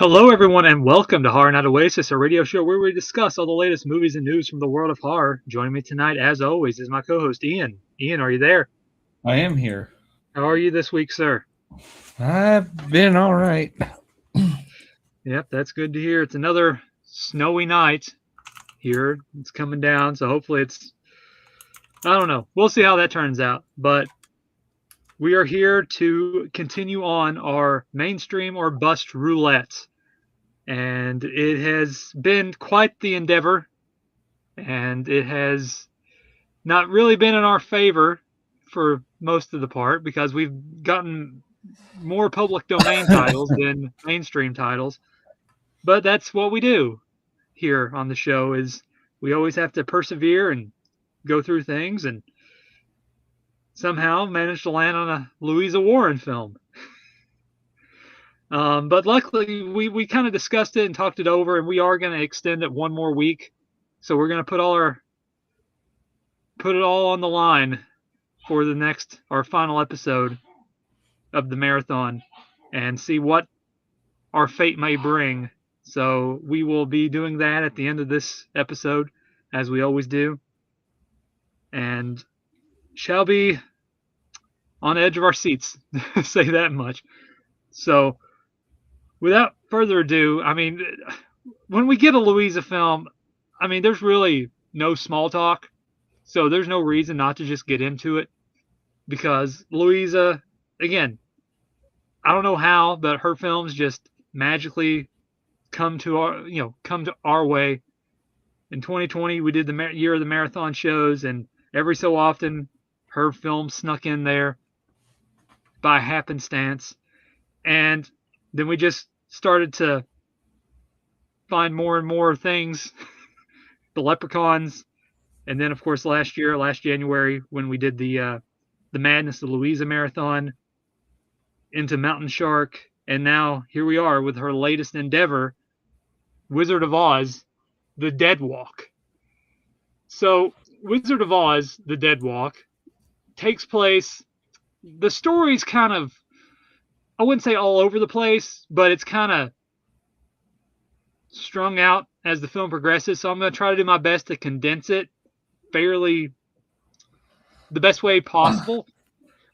Hello, everyone, and welcome to Horror Night Oasis, a radio show where we discuss all the latest movies and news from the world of horror. Joining me tonight, as always, is my co-host Ian. Ian, are you there? I am here. How are you this week, sir? I've been all right. Yep, that's good to hear. It's another snowy night here. It's coming down, so hopefully I don't know. We'll see how that turns out. But we are here to continue on our mainstream or bust roulette. And it has been quite the endeavor, and it has not really been in our favor for most of the part because we've gotten more public domain titles than mainstream titles. But that's what we do here on the show is we always have to persevere and go through things and somehow manage to land on a Louisa Warren film. But luckily, we kind of discussed it and talked it over, and we are going to extend it one more week. So we're going to put it all on the line for our final episode of the marathon, and see what our fate may bring. So we will be doing that at the end of this episode, as we always do, and shall be on the edge of our seats, say that much. So without further ado, I mean, when we get a Louisa film, I mean, there's really no small talk. So there's no reason not to just get into it. Because Louisa, again, I don't know how, but her films just magically come to our way. In 2020, we did the year of the marathon shows, and every so often, her film snuck in there by happenstance. And then we just started to find more and more things, the leprechauns, and then of course last January, when we did the Madness of Louisa marathon, into Mountain Shark, and now here we are with her latest endeavor, Wizard of Oz, The Dead Walk. So Wizard of Oz, The Dead Walk takes place. The story's kind of, I wouldn't say all over the place, but it's kind of strung out as the film progresses. So I'm going to try to do my best to condense it fairly the best way possible.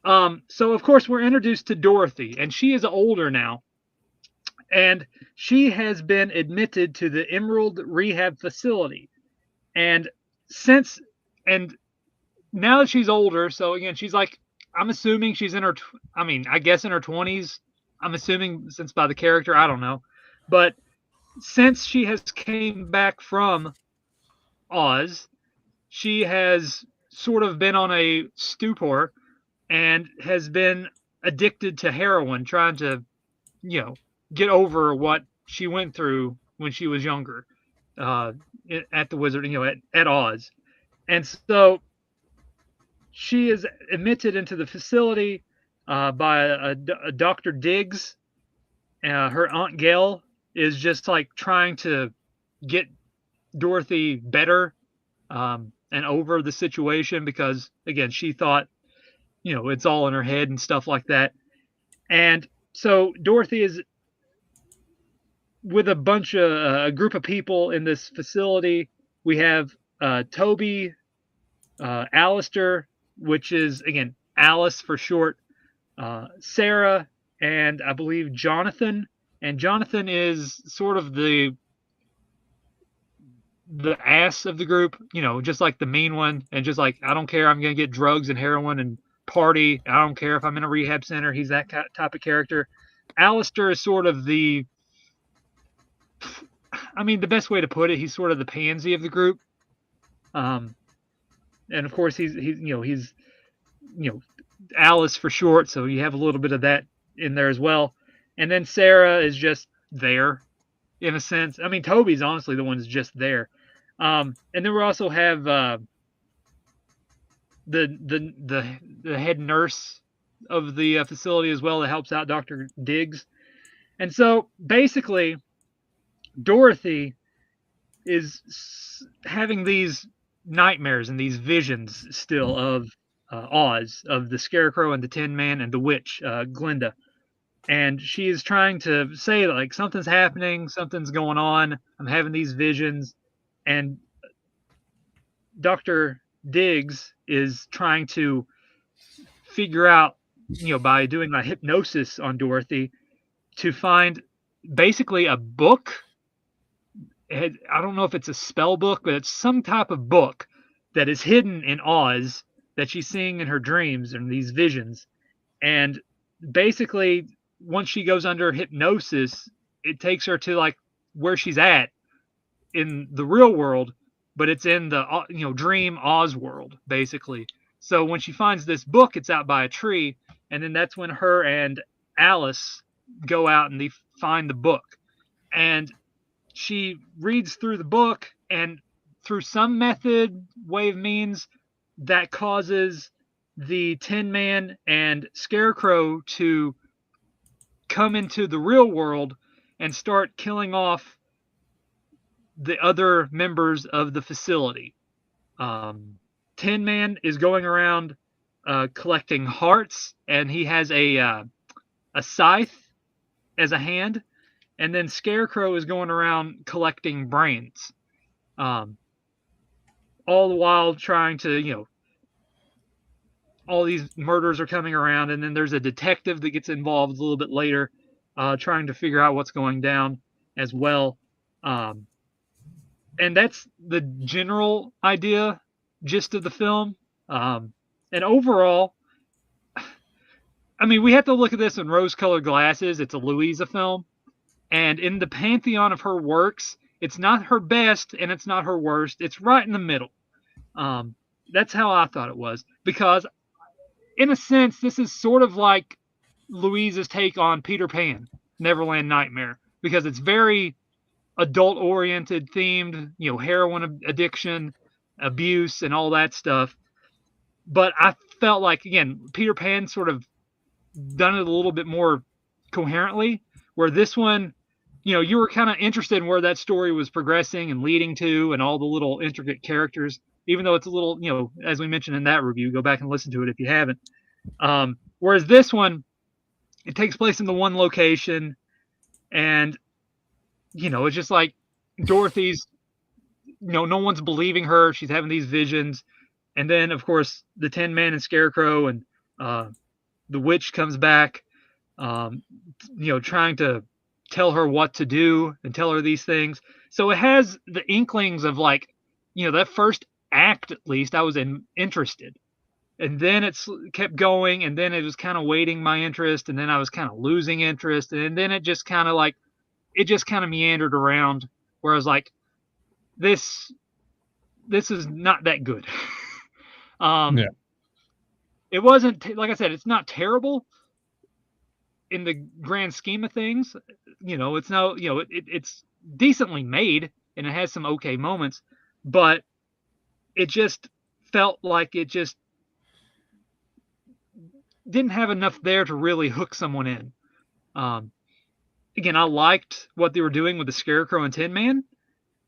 So of course we're introduced to Dorothy, and she is older now, and she has been admitted to the Emerald Rehab Facility. And now that she's older, so again, she's like, I'm assuming she's in her, I guess in her 20s. I'm assuming, since by the character, I don't know. But since she has came back from Oz, she has sort of been on a stupor and has been addicted to heroin, trying to, get over what she went through when she was younger at the Wizard, at Oz. And so she is admitted into the facility by a Dr. Diggs. Her Aunt Gail is just like trying to get Dorothy better and over the situation because, again, she thought, it's all in her head and stuff like that. And so Dorothy is with a group of people in this facility. We have Toby, Alistair, which is, again, Alice for short, Sarah, and I believe Jonathan. And Jonathan is sort of the ass of the group, just like the mean one, and just like, I don't care, I'm going to get drugs and heroin and party. I don't care if I'm in a rehab center. He's that type of character. Alistair is sort of the best way to put it, he's sort of the pansy of the group. And of course he's Alice for short, so you have a little bit of that in there as well. And then Sarah is just there in a sense. Toby's honestly the one who's just there. And then we also have the head nurse of the facility as well that helps out Dr. Diggs. And so basically Dorothy is having these nightmares and these visions still of Oz, of the Scarecrow and the Tin Man and the witch, Glinda. and she is trying to say like something's happening, something's going on. I'm having these visions, and Dr. Diggs is trying to figure out, by doing a hypnosis on Dorothy to find basically a book. I don't know if it's a spell book, but it's some type of book that is hidden in Oz that she's seeing in her dreams and these visions. And basically, once she goes under hypnosis, it takes her to like where she's at in the real world, but it's in the dream Oz world basically. So when she finds this book, it's out by a tree, and then that's when her and Alice go out and they find the book, and she reads through the book, and through some method, way of means, that causes the Tin Man and Scarecrow to come into the real world and start killing off the other members of the facility. Tin Man is going around collecting hearts, and he has a scythe as a hand, and then Scarecrow is going around collecting brains, all the while trying to, all these murders are coming around, and then there's a detective that gets involved a little bit later, trying to figure out what's going down as well. And that's the general gist of the film. And overall, I mean, we have to look at this in rose-colored glasses. It's a Louisa film, and in the pantheon of her works, it's not her best and it's not her worst. It's right in the middle. That's how I thought it was, because in a sense, this is sort of like Louisa's take on Peter Pan, Neverland Nightmare, because it's very adult-oriented themed, heroin addiction, abuse, and all that stuff. But I felt like, again, Peter Pan sort of done it a little bit more coherently, where this one, you were kind of interested in where that story was progressing and leading to, and all the little intricate characters, even though it's a little, as we mentioned in that review, go back and listen to it if you haven't. Whereas this one, it takes place in the one location, and it's just like Dorothy's, no one's believing her. She's having these visions. And then, of course, the Tin Man and Scarecrow and the witch comes back, trying to tell her what to do and tell her these things. So it has the inklings of like, that first act, at least, I was interested. And then it's kept going, and then it was kind of waiting my interest, and then I was kind of losing interest. And then it just kind of meandered around where I was like, this is not that good. Yeah. It wasn't, like I said, it's not terrible in the grand scheme of things. It's no, it's decently made, and it has some okay moments, but it just felt like it just didn't have enough there to really hook someone in. Again, I liked what they were doing with the Scarecrow and Tin Man,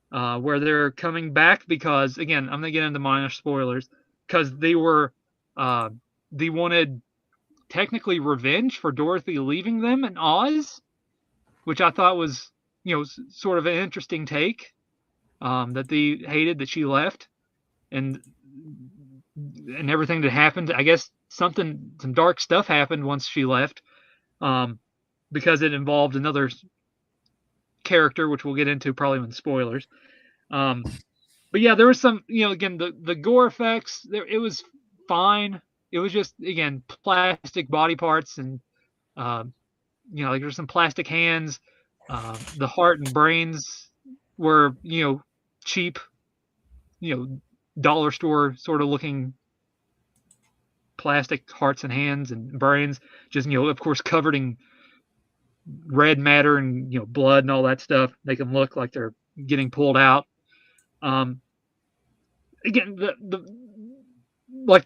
where they're coming back because, again, I'm going to get into minor spoilers, because they wanted technically revenge for Dorothy leaving them in Oz, which I thought was, sort of an interesting take, that they hated that she left, and everything that happened. I guess some dark stuff happened once she left, because it involved another character, which we'll get into probably in spoilers. But yeah, there was some, again, the gore effects, it was fine. It was just, again, plastic body parts, and like there's some plastic hands. The heart and brains were, cheap, dollar store sort of looking plastic hearts and hands and brains, just, of course, covered in red matter and, blood and all that stuff. Make them look like they're getting pulled out. Again, the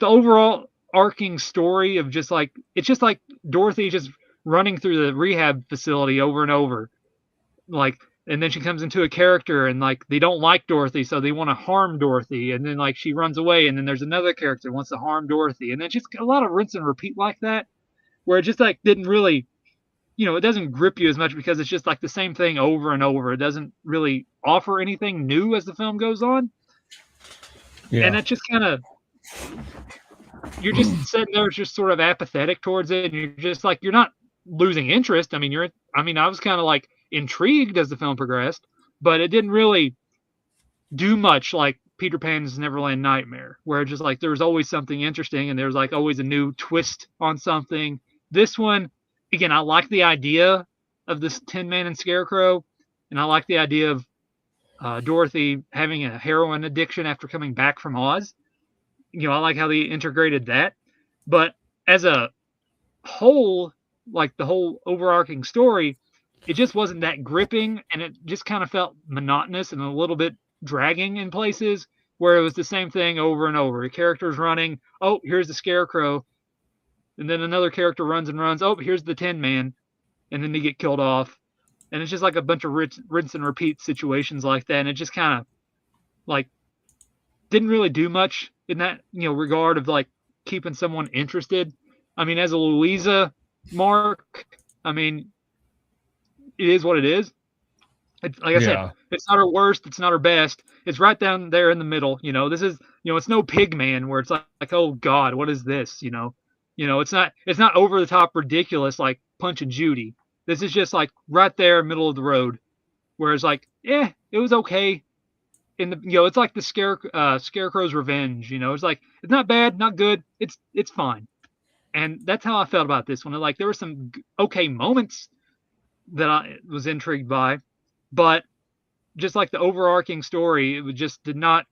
overall arcing story of just like, it's just like Dorothy just running through the rehab facility over and over, like, and then she comes into a character, and like they don't like Dorothy, so they want to harm Dorothy, and then like she runs away, and then there's another character who wants to harm Dorothy, and then just a lot of rinse and repeat like that, where it just like didn't really it doesn't grip you as much because it's just like the same thing over and over. It doesn't really offer anything new as the film goes on. Yeah. And it just kind of, you're just sitting there just sort of apathetic towards it. And you're just like, you're not losing interest. I mean, I was kind of like intrigued as the film progressed, but it didn't really do much like Peter Pan's Neverland Nightmare, where just like there was always something interesting and there was like always a new twist on something. This one, again, I like the idea of this Tin Man and Scarecrow, and I like the idea of Dorothy having a heroin addiction after coming back from Oz. I like how they integrated that. But as a whole, like the whole overarching story, it just wasn't that gripping, and it just kind of felt monotonous and a little bit dragging in places where it was the same thing over and over. The character's running, oh, here's the Scarecrow, and then another character runs and runs, oh, here's the Tin Man, and then they get killed off. And it's just like a bunch of rinse and repeat situations like that, and it just kind of like didn't really do much in that regard of like keeping someone interested. I mean, as a Louisa mark, I mean, it is what it is. It's, like I said, it's not her worst, it's not her best. It's right down there in the middle. This is it's no Pigman where it's like oh God, what is this? It's not over the top ridiculous like Punch and Judy. This is just like right there, middle of the road, where it's like, it was okay. It's like the Scarecrow's Revenge. It's like it's not bad, not good. It's fine, and that's how I felt about this one. Like there were some okay moments that I was intrigued by, but just like the overarching story, it just did not,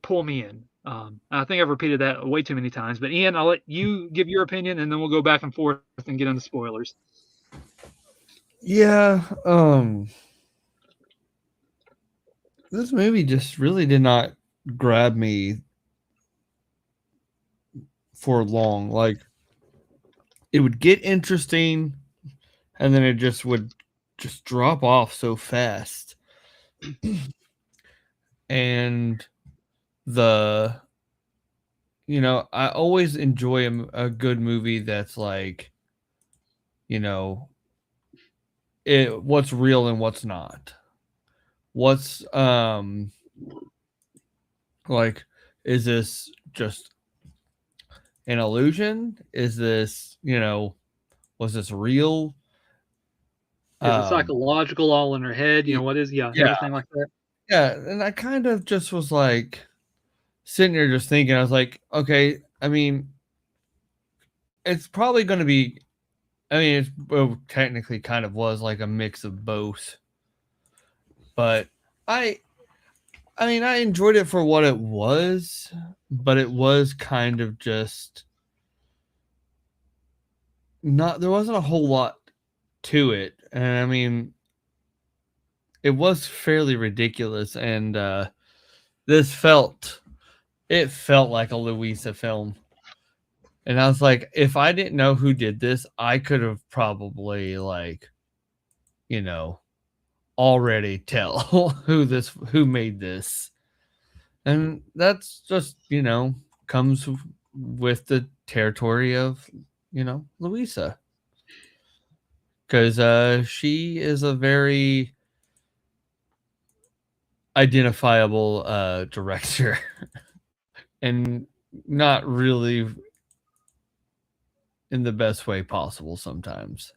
pull me in. I think I've repeated that way too many times. But Ian, I'll let you give your opinion, and then we'll go back and forth and get into spoilers. Yeah. This movie just really did not grab me for long. Like, it would get interesting, and then it just would just drop off so fast. And I always enjoy a good movie that's like, what's real and what's not. What's like, is this just an illusion? Is this, was this real? Is it psychological, all in her head? What is, everything like that. Yeah, and I kind of just was like sitting there just thinking, I was like, okay, I mean, it's probably going to be, it technically kind of was like a mix of both. But I enjoyed it for what it was, but it was kind of just there wasn't a whole lot to it. And it was fairly ridiculous, and it felt like a Louisa film. And I was like, if I didn't know who did this, I could have probably already tell who made this. And that's just, comes with the territory of, Louisa. Because she is a very identifiable director. And not really in the best way possible sometimes.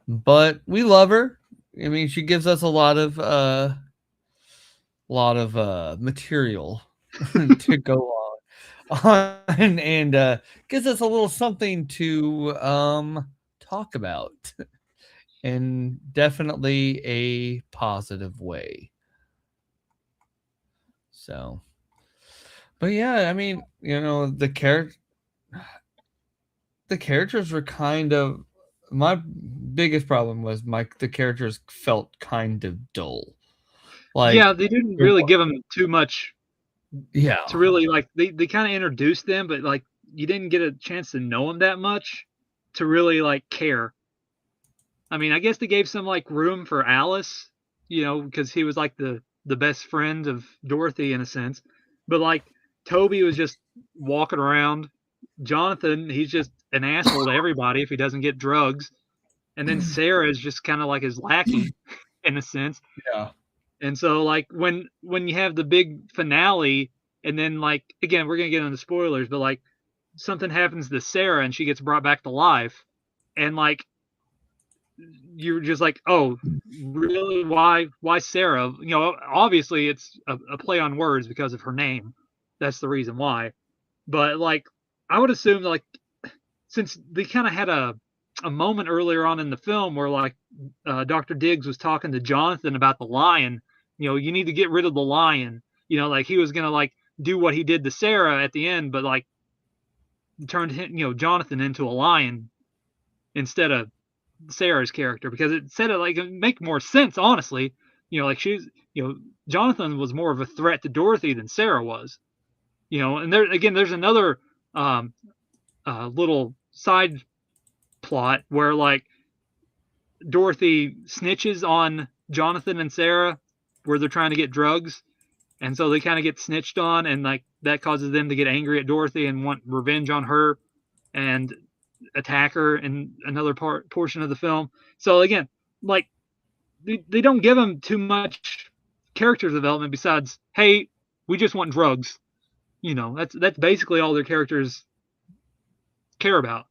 But we love her. She gives us a lot of material to go on and gives us a little something to talk about, in definitely a positive way. So, but yeah, the characters were kind of, my biggest problem was the characters felt kind of dull. Like, yeah, they didn't really give them too much. Yeah. To really like they kind of introduced them, but like you didn't get a chance to know them that much to really like care. I guess they gave some like room for Alice, because he was like the best friend of Dorothy in a sense. But like Toby was just walking around, Jonathan, he's just an asshole to everybody if he doesn't get drugs. And then Sarah is just kind of like his lackey in a sense. Yeah. And so like when you have the big finale, and then like again we're gonna get into spoilers, but like something happens to Sarah and she gets brought back to life, and like you're just like, oh, really? Why Sarah? You know, obviously it's a play on words because of her name. That's the reason why. But like I would assume like since they kind of had a moment earlier on in the film where like Dr. Diggs was talking to Jonathan about the lion, you know, you need to get rid of the lion, you know, like he was gonna like do what he did to Sarah at the end, but like turned him, you know, Jonathan into a lion instead of Sarah's character, because it said it like it make more sense, honestly. You know, like she's, you know, Jonathan was more of a threat to Dorothy than Sarah was. You know, and there again, there's another little side plot where like Dorothy snitches on Jonathan and Sarah where they're trying to get drugs, and so they kind of get snitched on, and like that causes them to get angry at Dorothy and want revenge on her and attack her in another portion of the film. So again, like they don't give them too much character development besides, hey, we just want drugs. You know, that's basically all their characters care about.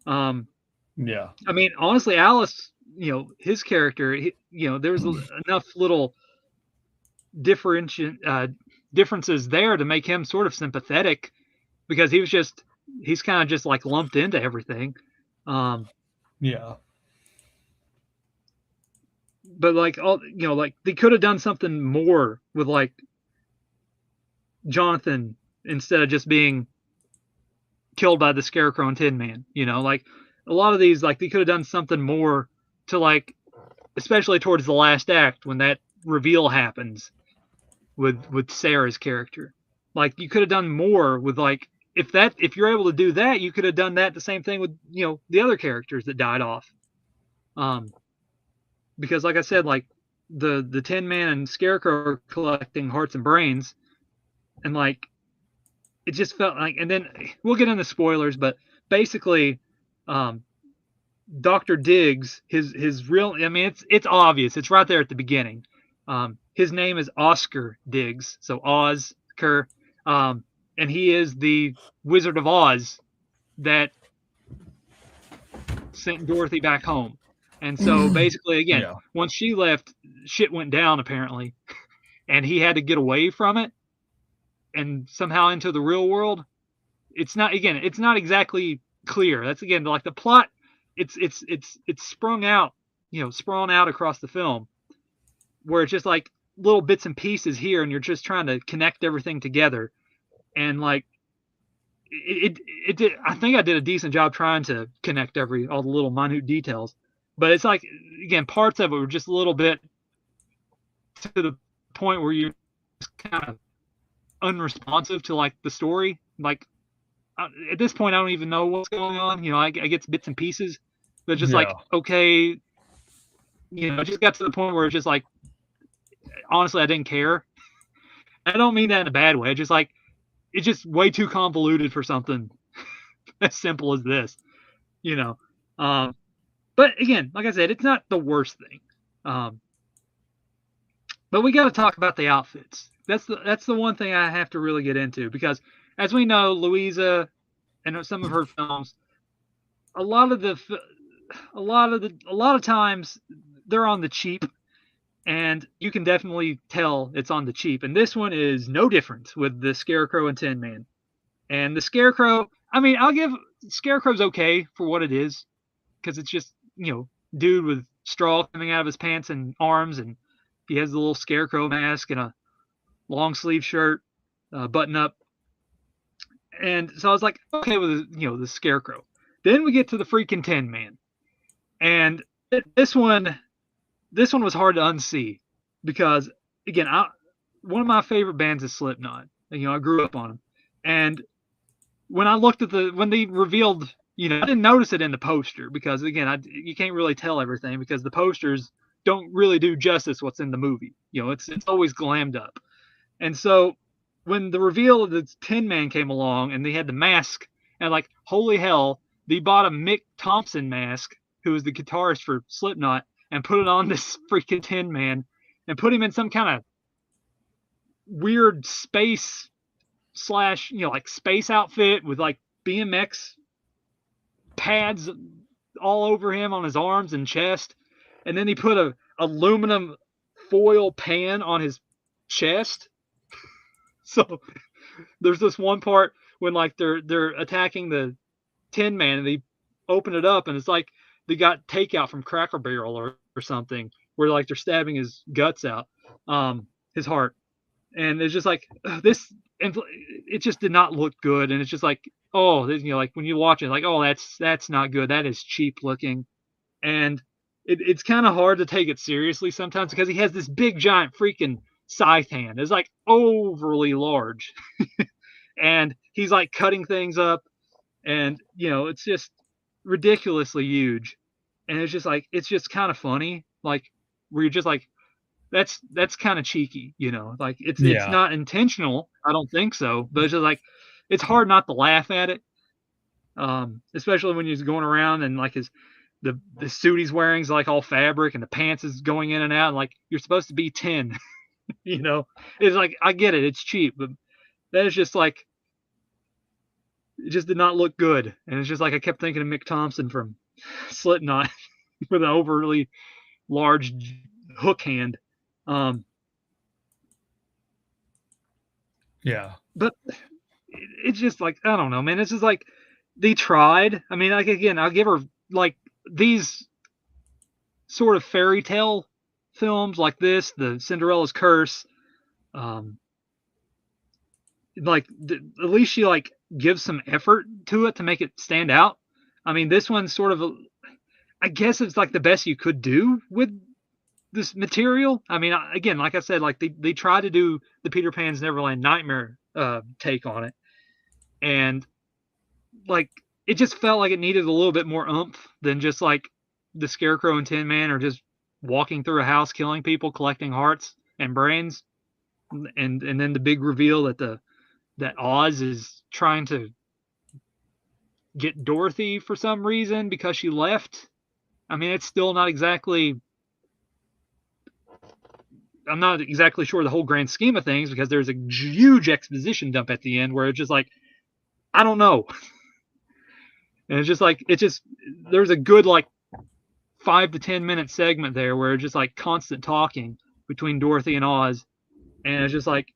Yeah. I mean, honestly, Alice, you know, his character, you know, there's enough little differences there to make him sort of sympathetic, because he's kind of just like lumped into everything. Yeah. But like all, you know, like they could have done something more with like Jonathan instead of just being killed by the Scarecrow and Tin Man. You know, like a lot of these, like they could have done something more to like, especially towards the last act when that reveal happens with Sarah's character. Like you could have done more with like, if you're able to do that, you could have done that the same thing with, you know, the other characters that died off. Because like I said, like the Tin Man and Scarecrow are collecting hearts and brains, and like it just felt like, and then we'll get into spoilers, but basically, Dr. Diggs, his real, I mean, it's obvious, it's right there at the beginning. His name is Oscar Diggs, so Oscar, and he is the Wizard of Oz that sent Dorothy back home. And so basically, again, once she left, shit went down apparently, and he had to get away from it and somehow into the real world. It's not exactly clear. That's again like the plot. It's sprung out, you know, sprawn out across the film, where it's just like little bits and pieces here, and you're just trying to connect everything together. And like it did. I think I did a decent job trying to connect all the little minute details. But it's like, again, parts of it were just a little bit to the point where you're kind of unresponsive to like the story. Like at this point, I don't even know what's going on. You know, I get bits and pieces, but just like, okay, you know, it just got to the point where it's just like, honestly, I didn't care. I don't mean that in a bad way. Just like, it's just way too convoluted for something as simple as this, you know. But again, like I said, it's not the worst thing. But we got to talk about the outfits. That's the one thing I have to really get into, because as we know, Louisa and some of her films, a lot of times they're on the cheap, and you can definitely tell it's on the cheap. And this one is no different with the Scarecrow and Tin Man. And the Scarecrow, I mean, I'll give Scarecrow's okay for what it is, because it's just, you know, dude with straw coming out of his pants and arms, and he has the little Scarecrow mask and a long sleeve shirt, button up. And so I was like, okay with, you know, the Scarecrow. Then we get to the freaking Tin Man, and this one was hard to unsee, because again, one of my favorite bands is Slipknot. You know, I grew up on them, and when I looked at when they revealed, you know, I didn't notice it in the poster, because again, you can't really tell everything, because the posters don't really do justice what's in the movie. You know, it's always glammed up. And so when the reveal of the Tin Man came along and they had the mask And like, holy hell, they bought a Mick Thompson mask, who was the guitarist for Slipknot, and put it on this freaking Tin Man and put him in some kind of weird space / like space outfit with like BMX pads all over him on his arms and chest. And then he put a aluminum foil pan on his chest. So there's this one part when like they're attacking the Tin Man and they open it up and it's like they got takeout from Cracker Barrel or something, where like they're stabbing his guts out, his heart. And it's just like this, and it just did not look good. And it's just like, oh, like when you watch it, like, oh, that's not good. That is cheap looking. And it's kind of hard to take it seriously sometimes because he has this big giant freaking scythe hand. It's like overly large. And he's like cutting things up, and it's just ridiculously huge. And it's just kind of funny, like where you're just like, that's kind of cheeky, like it's not intentional. I don't think so, but it's just like, it's hard not to laugh at it. Especially when he's going around and like the suit he's wearing is like all fabric and the pants is going in and out, and like, you're supposed to be 10. It's like, I get it, it's cheap, but that is just like, it just did not look good. And it's just like, I kept thinking of Mick Thompson from Slipknot with an overly large hook hand. But it's just like, I don't know, man. It's just like, they tried. I mean, like, again, I'll give her like these sort of fairy tale films like this, the Cinderella's Curse. Like, at least she like gives some effort to it to make it stand out. I mean, this one's sort of I guess it's like the best you could do with this material. I mean, again, like I said, like they try to do the Peter Pan's Neverland Nightmare take on it, and like, it just felt like it needed a little bit more oomph than just like the Scarecrow and Tin Man are just walking through a house, killing people, collecting hearts and brains, and then the big reveal that Oz is trying to get Dorothy for some reason because she left. I mean, it's still not exactly, I'm not exactly sure the whole grand scheme of things, because there's a huge exposition dump at the end where it's just like, I don't know. And it's just like, there's a good like 5 to 10 minute segment there where it's just like constant talking between Dorothy and Oz. And it's just like,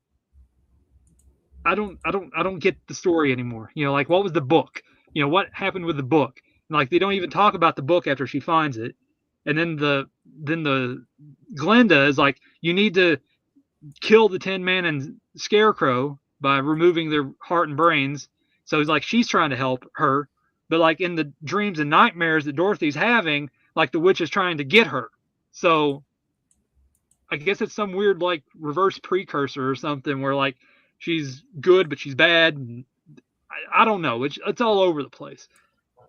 I don't get the story anymore. Like, what was the book? What happened with the book? And like, they don't even talk about the book after she finds it. And then the Glenda is like, you need to kill the Tin Man and Scarecrow by removing their heart and brains. So it's like, she's trying to help her, but like in the dreams and nightmares that Dorothy's having, like, the witch is trying to get her. So I guess it's some weird like reverse precursor or something where like she's good but she's bad. And I don't know. It's all over the place.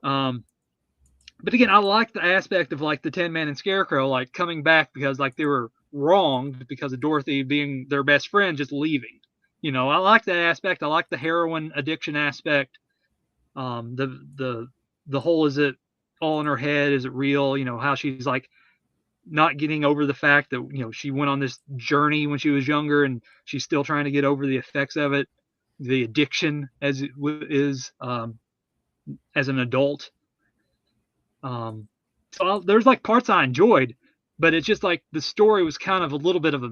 But again, I like the aspect of like the Tin Man and Scarecrow like coming back because like they were wronged because of Dorothy being their best friend just leaving. I like that aspect. I like the heroin addiction aspect. The whole, is it all in her head? Is it real? How she's like not getting over the fact that she went on this journey when she was younger and she's still trying to get over the effects of it, the addiction as it is as an adult. So there's like parts I enjoyed, but it's just like the story was kind of a little bit of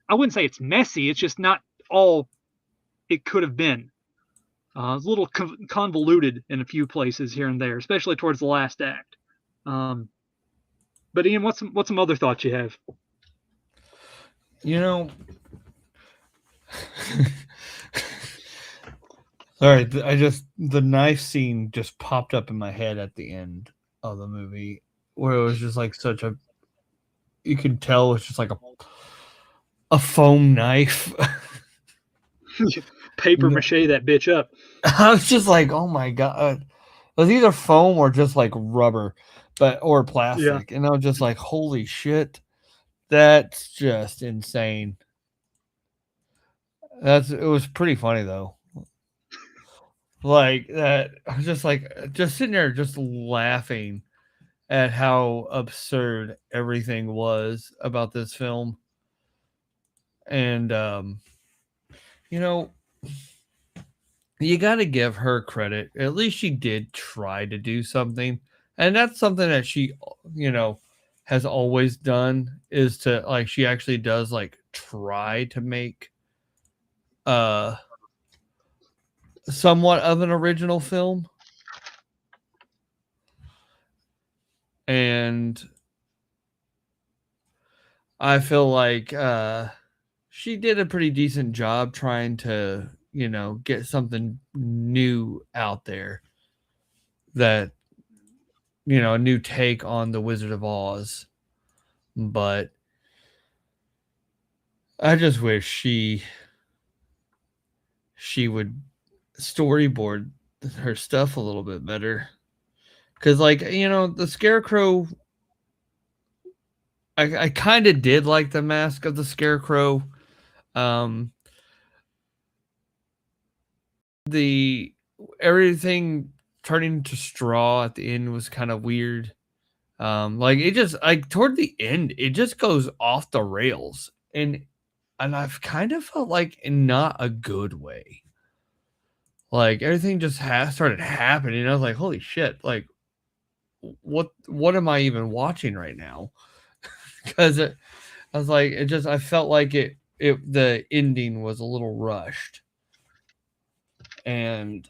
I wouldn't say it's messy. It's just not all it could have been. It's a little convoluted in a few places here and there, especially towards the last act. But Ian, what's some other thoughts you have? Sorry, the knife scene just popped up in my head at the end of the movie, where it was just like you could tell it's just like a foam knife. Paper mache that bitch up. I was just like, oh my god, it was either foam or just like rubber, or plastic, and I was just like, holy shit, that's just insane. It was pretty funny though. like that. I was just like, just sitting there, just laughing at how absurd everything was about this film. And, you know, you got to give her credit. At least she did try to do something. And that's something that she, has always done, is to, like, she actually does, like, try to make somewhat of an original film. And I feel like she did a pretty decent job trying to, get something new out there, that, a new take on the Wizard of Oz. But I just wish she would storyboard her stuff a little bit better. Because, like, the Scarecrow, I kind of did like the mask of the Scarecrow. The everything turning to straw at the end was kind of weird. Like, it just, like, toward the end, it just goes off the rails, and I've kind of felt like in not a good way. Like, everything just started happening. I was like, holy shit! Like, what am I even watching right now? Because I was like, I felt like the ending was a little rushed, and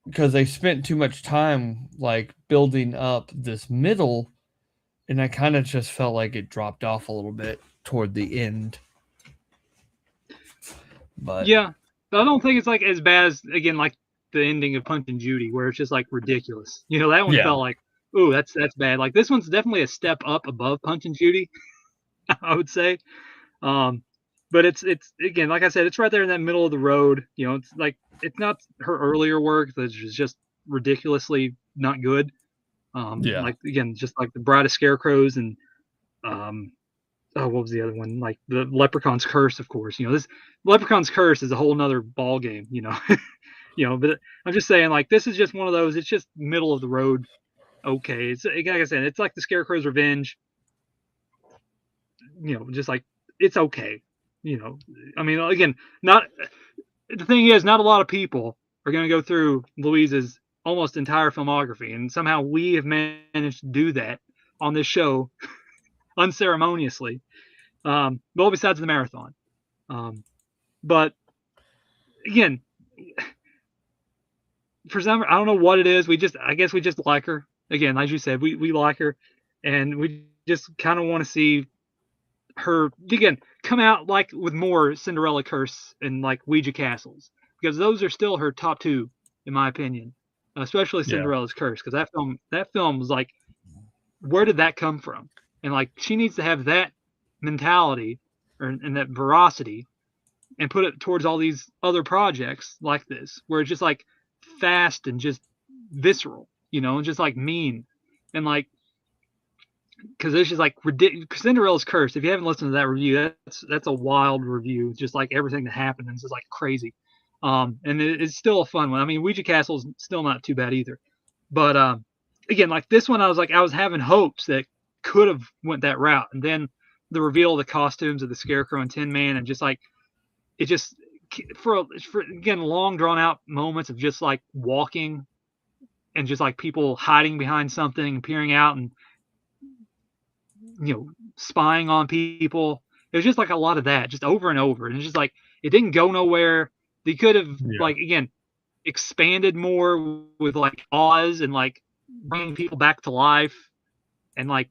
because they spent too much time, like, building up this middle, and I kind of just felt like it dropped off a little bit toward the end. But yeah, I don't think it's like as bad as, again, like the ending of Punch and Judy, where it's just like ridiculous. That one felt like, ooh, that's bad. Like, this one's definitely a step up above Punch and Judy, I would say. But it's again, like I said, it's right there in that middle of the road. It's like, it's not her earlier work that's just ridiculously not good. Like, again, just like the Bride of Scarecrows, and what was the other one? Like the Leprechaun's Curse, of course. This Leprechaun's Curse is a whole nother ball game. But I'm just saying, like, this is just one of those. It's just middle of the road. Okay, it's like I said, it's like the Scarecrow's Revenge. Just like, it's okay. I mean, again, not the thing is, not a lot of people are going to go through Louisa's almost entire filmography, and somehow we have managed to do that on this show unceremoniously. Well, besides the marathon. But again, for some, I don't know what it is. I guess we just like her. Again, as you said, we like her, and we just kind of want to see her again come out like with more Cinderella Curse and like Ouija Castles, because those are still her top two, in my opinion, especially Cinderella's Curse, because that film was like, where did that come from? And like, she needs to have that mentality and that veracity, and put it towards all these other projects like this, where it's just like fast and just visceral, and just like mean, and like, because it's just like ridiculous. Cinderella's Curse, if you haven't listened to that review, that's a wild review, just like everything that happened, and it's just like crazy. And it's still a fun one. I mean, Ouija Castle's still not too bad either, but again, like this one, I was having hopes that could have went that route, and then the reveal of the costumes of the Scarecrow and Tin Man, and just like, it just for again, long drawn out moments of just like walking, and just like people hiding behind something and peering out, and spying on people. It was just like a lot of that, just over and over, and it's just like, it didn't go nowhere. They could have like, again, expanded more with like Oz, and like bringing people back to life, and like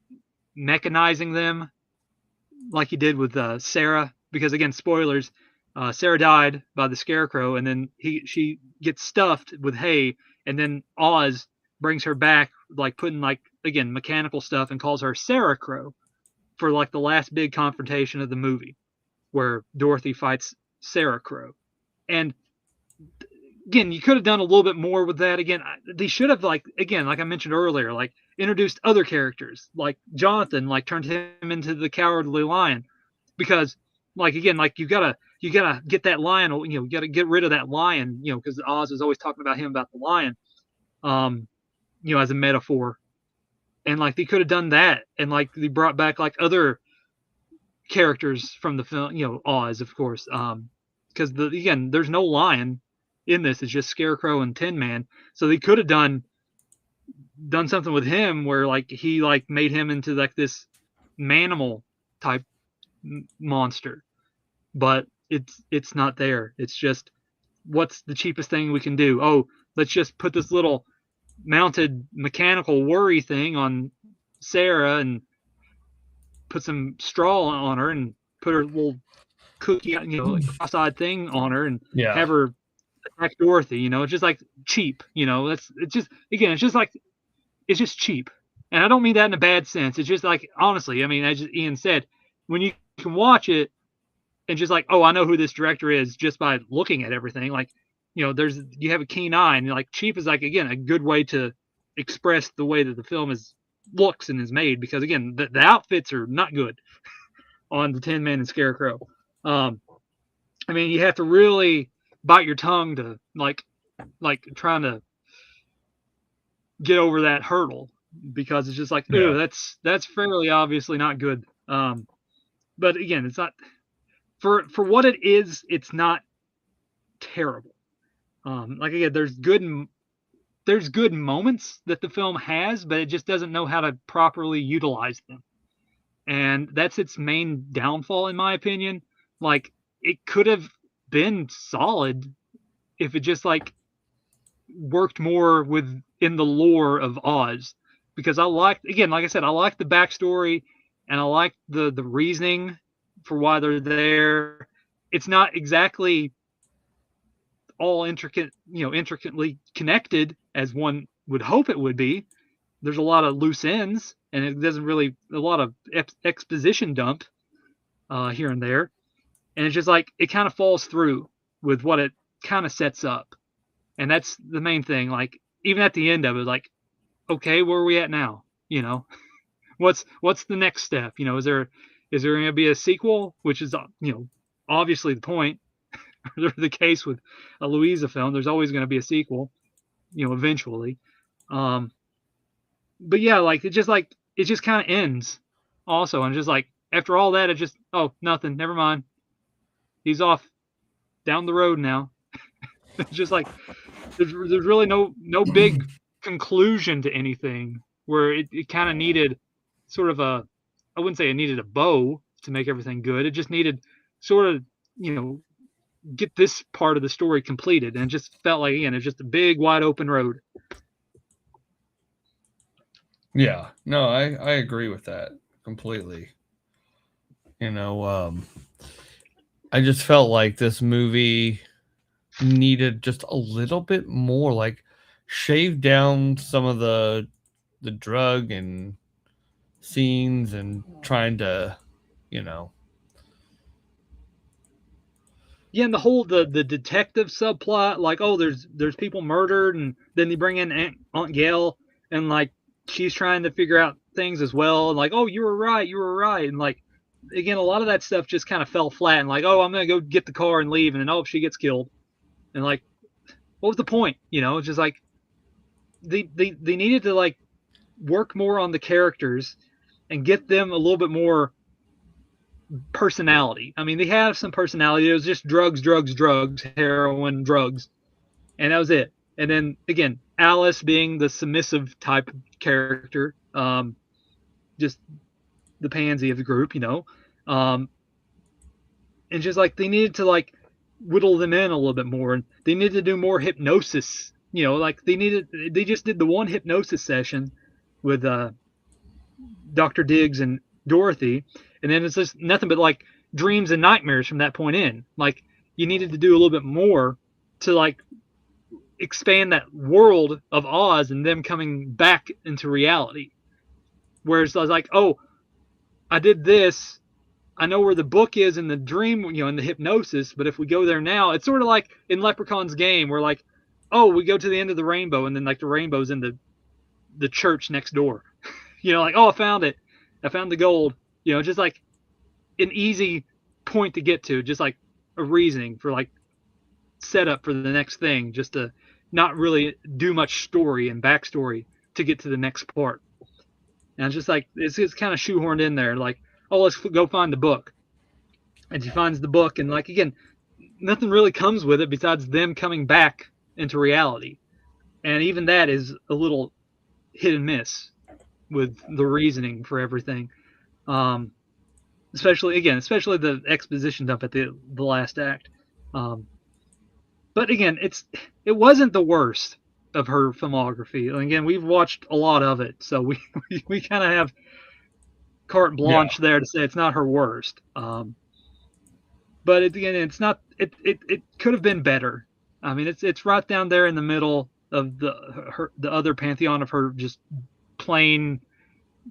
mechanizing them like he did with Sarah, because again, spoilers, Sarah died by the Scarecrow, and then she gets stuffed with hay, and then Oz brings her back, like putting like, again, mechanical stuff, and calls her Sarah Crow for like the last big confrontation of the movie, where Dorothy fights Sarah Crow. And again, you could have done a little bit more with that. Again, they should have, like, again, like I mentioned earlier, like introduced other characters, like Jonathan, like turned him into the Cowardly Lion, because like, again, like, you've got you gotta get that lion, you gotta get rid of that lion, because Oz is always talking about him about the lion, as a metaphor. And like they could have done that, and like they brought back like other characters from the film, Oz, of course, because again, there's no lion in this; it's just Scarecrow and Tin Man. So they could have done something with him where like he like made him into like this manimal type monster, but it's not there. It's just, what's the cheapest thing we can do? Oh, let's just put this little mounted mechanical worry thing on Sarah and put some straw on her and put her little cookie, cross-eyed thing on her and have her attack Dorothy. It's just like cheap. It's just cheap. And I don't mean that in a bad sense. It's just like, honestly, I mean, as Ian said, when you can watch it and just like, oh, I know who this director is just by looking at everything. Like, you have a keen eye, and like cheap is like, again, a good way to express the way that the film looks and is made, because again, the outfits are not good on the Tin Man and Scarecrow. I mean, you have to really bite your tongue to like trying to get over that hurdle, because it's just like, ooh, that's fairly obviously not good. But again, it's not for what it is. It's not terrible. Like again, there's good moments that the film has, but it just doesn't know how to properly utilize them, and that's its main downfall, in my opinion. Like, it could have been solid if it just like worked more within the lore of Oz, because I like the backstory, and I like the reasoning for why they're there. It's not exactly all intricately connected as one would hope it would be. There's a lot of loose ends, and it doesn't really, a lot of exposition dump here and there, and it's just like it kind of falls through with what it kind of sets up, and that's the main thing. Like, even at the end of it, like, okay, where are we at now? What's the next step? Is there going to be a sequel, which is obviously the point. The case with a Louisa film, there's always going to be a sequel, eventually. But yeah, like it just kind of ends also, and just like after all that, it just, oh, nothing, never mind, he's off down the road now. It's just like there's really no big conclusion to anything, where it kind of needed sort of I wouldn't say it needed a bow to make everything good. It just needed sort of, get this part of the story completed, and it just felt like, again, it's just a big wide open road. Yeah, no, I agree with that completely. I just felt like this movie needed just a little bit more, like shave down some of the drug and scenes, and trying to, Yeah, and the whole the detective subplot, like, oh, there's people murdered, and then they bring in Aunt Gail, and like she's trying to figure out things as well, and like, oh, you were right, and like, again, a lot of that stuff just kind of fell flat, and like, oh, I'm gonna go get the car and leave, and then, oh, she gets killed, and like, what was the point? It's just like they needed to like work more on the characters and get them a little bit more personality. I mean, they have some personality. It was just drugs, heroin, drugs, and that was it. And then again, Alice being the submissive type character, just the pansy of the group, and just like they needed to like whittle them in a little bit more, and they needed to do more hypnosis. Like they just did the one hypnosis session with Dr. Diggs and Dorothy, and then it's just nothing but like dreams and nightmares from that point in. Like, you needed to do a little bit more to like expand that world of Oz and them coming back into reality. Whereas I was like, oh, I did this, I know where the book is in the dream, in the hypnosis, but if we go there now, it's sort of like in Leprechaun's game, where like, oh, we go to the end of the rainbow, and then like the rainbow's in the church next door. Like, oh, I found it. I found the gold. Just like an easy point to get to. Just like, reasoning for like setup for the next thing, just to not really do much story and backstory to get to the next part. And it's just like it's kind of shoehorned in there, like, oh, let's go find the book. And she finds the book, and like again, nothing really comes with it besides them coming back into reality. And even that is a little hit and miss with the reasoning for everything. Especially the exposition dump at the last act. But again, it wasn't the worst of her filmography. And again, we've watched a lot of it, so we kind of have carte blanche there to say it's not her worst. But again, it's not. It could have been better. I mean, it's right down there in the middle of the other pantheon of her just plain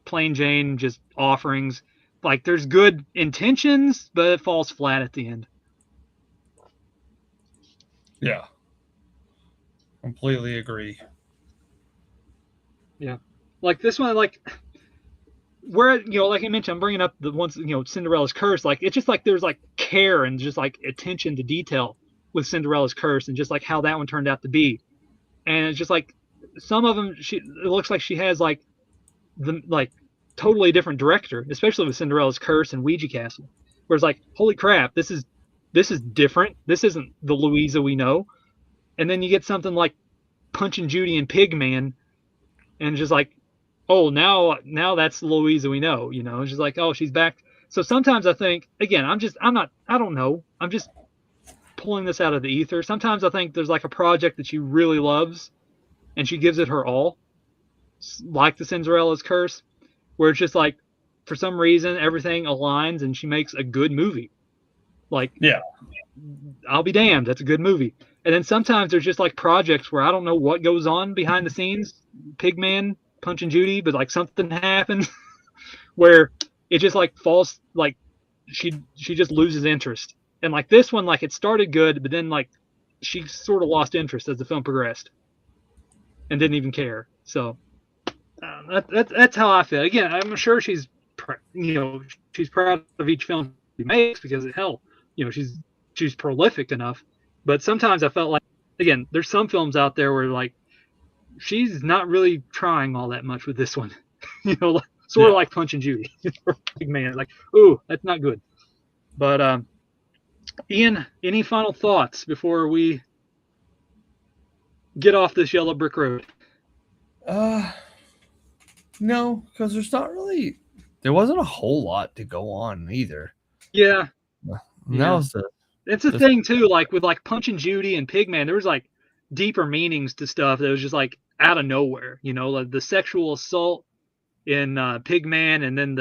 Jane just offerings. Like there's good intentions, but it falls flat at the end. Yeah. Completely agree. Yeah. Like this one, like where, like I mentioned, I'm bringing up the ones, Cinderella's Curse. Like it's just like there's like care and just like attention to detail with Cinderella's Curse and just like how that one turned out to be. And it's just like some of them, it looks like she has like the totally different director, especially with Cinderella's Curse and Ouija Castle. Whereas like, holy crap, this is different. This isn't the Louisa we know. And then you get something like Punch and Judy and Pigman, and just like, oh, now that's the Louisa we know. It's just like, oh, she's back. So sometimes I think, again, I don't know. I'm just pulling this out of the ether. Sometimes I think there's like a project that she really loves, and she gives it her all, like the Cinderella's Curse, where it's just like, for some reason, everything aligns and she makes a good movie. Like, yeah, I'll be damned, that's a good movie. And then sometimes there's just like projects where I don't know what goes on behind the scenes, Pigman, Punch and Judy, but like something happens where it just like falls, like she just loses interest. And like this one, like it started good, but then like she sort of lost interest as the film progressed and didn't even care. So that's how I feel. Again, I'm sure she's proud of each film she makes because hell, she's prolific enough. But sometimes I felt like, again, there's some films out there where like she's not really trying all that much with this one. Sort of like Punch and Judy. Big man, like, ooh, that's not good. But Ian, any final thoughts before we get off this yellow brick road? No, because there wasn't a whole lot to go on either. Yeah. It's a thing too, like with like Punch and Judy and Pigman, there was like deeper meanings to stuff that was just like out of nowhere, like the sexual assault in Pigman, and then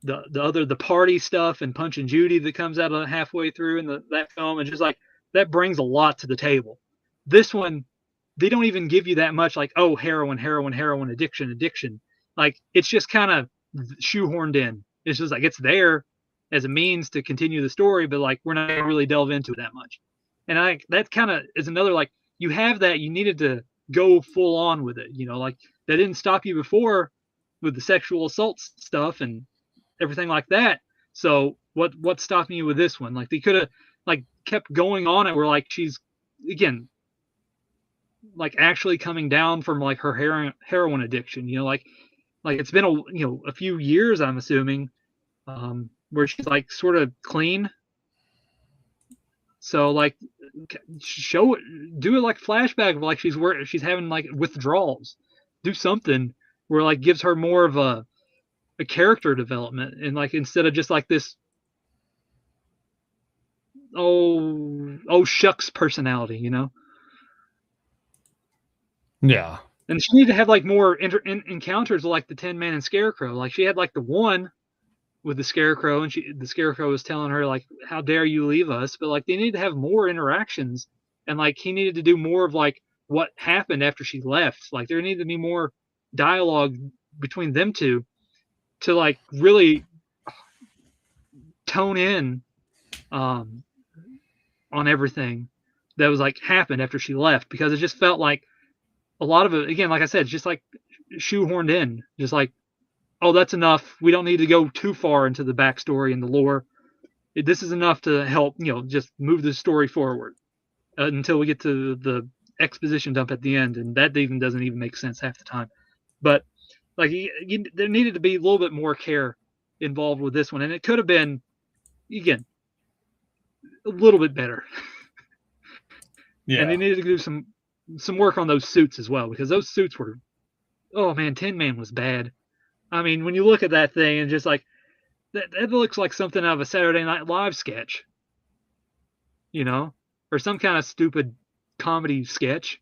the party stuff in Punch and Judy that comes out of halfway through in that film, and just like that brings a lot to the table. This one, they don't even give you that much, like, oh, heroin, addiction. Like it's just kind of shoehorned in. It's just like it's there as a means to continue the story, but like we're not gonna really delve into it that much. And that kind of is another, like, you have that, you needed to go full on with it, like that didn't stop you before with the sexual assault stuff and everything like that. So what's stopping you with this one? Like they could have like kept going on it where like she's again like actually coming down from like her heroin addiction, like it's been a few years, I'm assuming, where she's like sort of clean. So like do it like flashback of like she's having like withdrawals. Do something where like gives her more of a character development, and like instead of just like this oh shucks personality, Yeah. And she needed to have like more encounters like the Tin Man and Scarecrow. Like she had like the one with the Scarecrow, and the Scarecrow was telling her like, how dare you leave us? But like they needed to have more interactions, and like he needed to do more of like what happened after she left. Like there needed to be more dialogue between them two to like really tone in on everything that was like happened after she left, because it just felt like a lot of it, again, like I said, just like shoehorned in, just like, oh, that's enough. We don't need to go too far into the backstory and the lore. this is enough to help, just move the story forward until we get to the exposition dump at the end, and that even doesn't even make sense half the time. But like, there needed to be a little bit more care involved with this one, and it could have been, again, a little bit better. Yeah. And they needed to do some work on those suits as well, because those suits were, oh man, Tin Man was bad. I mean, when you look at that thing and just like, that looks like something out of a Saturday Night Live sketch, or some kind of stupid comedy sketch.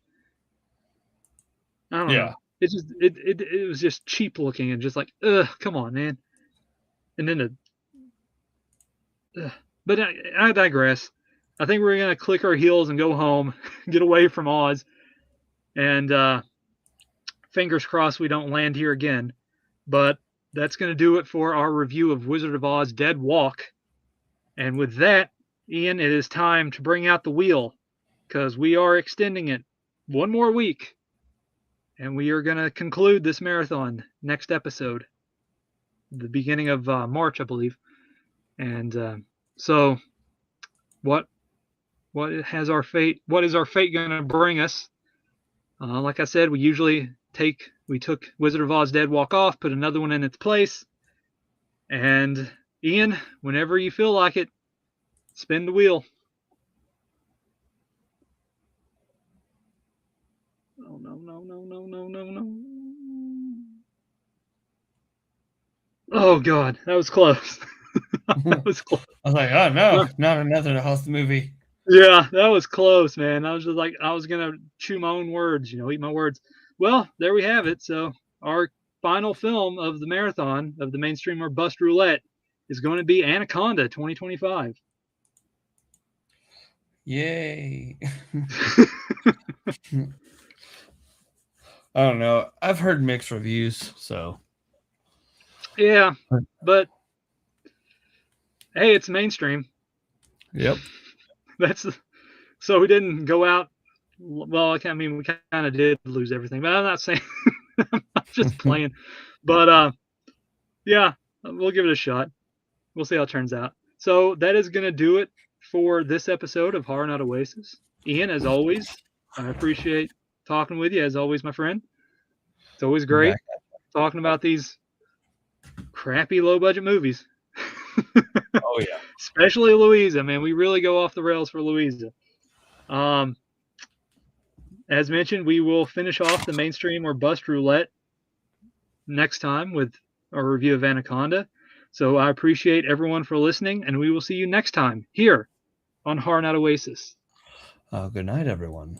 I don't know. It's just it was just cheap looking and just like, ugh, come on, man. And then but I digress. I think we're gonna click our heels and go home, get away from Oz, and fingers crossed we don't land here again. But that's gonna do it for our review of Wizard of Oz: Dead Walk. And with that, Ian, it is time to bring out the wheel, because we are extending it one more week. And we are going to conclude this marathon next episode, the beginning of March, I believe. And so, what is our fate going to bring us? Like I said, we took Wizard of Oz: Dead Walk off, put another one in its place. And Ian, whenever you feel like it, spin the wheel. Oh, no. Oh, God. That was close. That was close. I was like, oh, no, not another House movie. Yeah, that was close, man. I was just like, I was going to chew my own words, eat my words. Well, there we have it. So our final film of the marathon of the mainstream or Bust Roulette is going to be Anaconda 2025. Yay. I don't know. I've heard mixed reviews, so. Yeah, but hey, it's mainstream. Yep. So we didn't go out. Well, I mean, we kind of did lose everything, but I'm not saying. I'm just playing. But yeah, we'll give it a shot. We'll see how it turns out. So that is going to do it for this episode of Horror Not Oasis. Ian, as always, I appreciate talking with you, as always, my friend. It's always great talking about these crappy low-budget movies. Oh, yeah. Especially Louisa, man. We really go off the rails for Louisa. As mentioned, we will finish off the mainstream or Bust Roulette next time with our review of Anaconda. So I appreciate everyone for listening, and we will see you next time here on Horror Not Oasis. Good night, everyone.